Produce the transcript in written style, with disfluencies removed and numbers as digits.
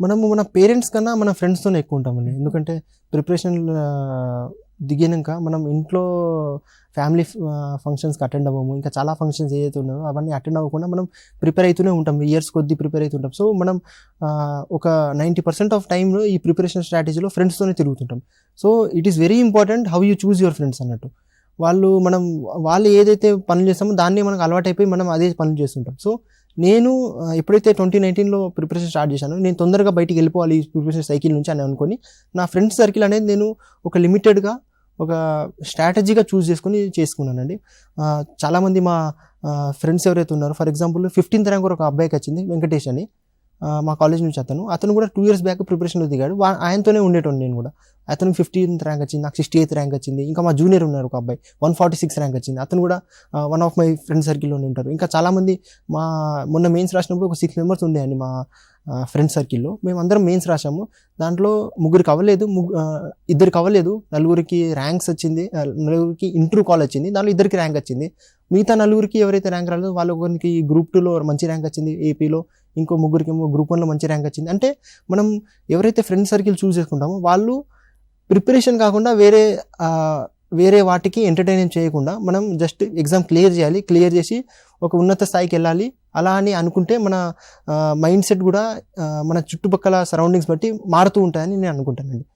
మనము మన పేరెంట్స్ కన్నా మన ఫ్రెండ్స్తోనే ఎక్కువ ఉంటామండి. ఎందుకంటే ప్రిపరేషన్ దిగినాక మనం ఇంట్లో ఫ్యామిలీ ఫంక్షన్స్కి అటెండ్ అవ్వము. ఇంకా చాలా ఫంక్షన్స్ ఏదైతే ఉన్నాయో అవన్నీ అటెండ్ అవ్వకుండా మనం ప్రిపేర్ అవుతూనే ఉంటాం. ఇయర్స్ కొద్దీ ప్రిపేర్ అవుతుంటాం. సో మనం ఒక 90% ఆఫ్ టైంలో ఈ ప్రిపరేషన్ స్ట్రాటజీలో ఫ్రెండ్స్తోనే తిరుగుతుంటాం. So it is very important how you choose your friends అన్నట్టు. వాళ్ళు ఏదైతే పనులు చేస్తామో దాన్ని మనకు అలవాటైపోయి మనం అదే పనులు చేస్తుంటాం. సో నేను ఎప్పుడైతే 2019లో ప్రిపరేషన్ స్టార్ట్ చేశానో నేను తొందరగా బయటికి వెళ్ళిపోవాలి ఈ ప్రిపరేషన్ సైకిల్ నుంచి అని అనుకొని నా ఫ్రెండ్స్ సర్కిల్ అనేది నేను ఒక లిమిటెడ్గా ఒక స్ట్రాటజీగా చూస్ చేసుకున్నానండి. చాలామంది మా ఫ్రెండ్స్ ఎవరైతే ఉన్నారో, ఫర్ ఎగ్జాంపుల్ 15th ర్యాంక్ ఒక అబ్బాయికి వచ్చింది, వెంకటేష్ అని, మా కాలేజ్ నుంచి. అతను కూడా 2 years బ్యాక్ ప్రిపరేషన్లో దిగాడు. ఆయనతోనే ఉండేటోను నేను కూడా. అతనికి 15th ర్యాంక్ వచ్చింది, నాకు 68th ర్యాంక్ వచ్చింది. ఇంకా మా జూనియర్ ఉన్నారు ఒక అబ్బాయి, 146 ర్యాంక్ వచ్చింది. అతను కూడా వన్ ఆఫ్ మై ఫ్రెండ్ సర్కిల్లోనే ఉంటారు. ఇంకా చాలామంది మొన్న మెయిన్స్ రాసినప్పుడు ఒక 6 members ఉండేయండి మా ఫ్రెండ్ సర్కిల్లో. మేము అందరం మెయిన్స్ రాసాము. దాంట్లో 3 అవ్వలేదు, 2 అవ్వలేదు, 4 ర్యాంక్స్ వచ్చింది, 4 ఇంటర్ కాల్ వచ్చింది. దాంట్లో 2 ర్యాంక్ వచ్చింది. మిగతా 4 ఎవరైతే ర్యాంక్ రాలేదో వాళ్ళకి Group 2లో మంచి ర్యాంక్ వచ్చింది ఏపీలో, ఇంకో 3 Group 1లో మంచి ర్యాంక్ వచ్చింది. అంటే మనం ఎవరైతే ఫ్రెండ్ సర్కిల్ చూస్ చేసుకుంటామో వాళ్ళు ప్రిపరేషన్ కాకుండా వేరే వాటికి ఎంటర్టైన్మెంట్ చేయకుండా మనం జస్ట్ ఎగ్జామ్ క్లియర్ చేయాలి, క్లియర్ చేసి ఒక ఉన్నత స్థాయికి వెళ్ళాలి అలా అని అనుకుంటే మన మైండ్ సెట్ కూడా మన చుట్టుపక్కల సరౌండింగ్స్ బట్టి మారుతూ ఉంటాయని నేను అనుకుంటానండి.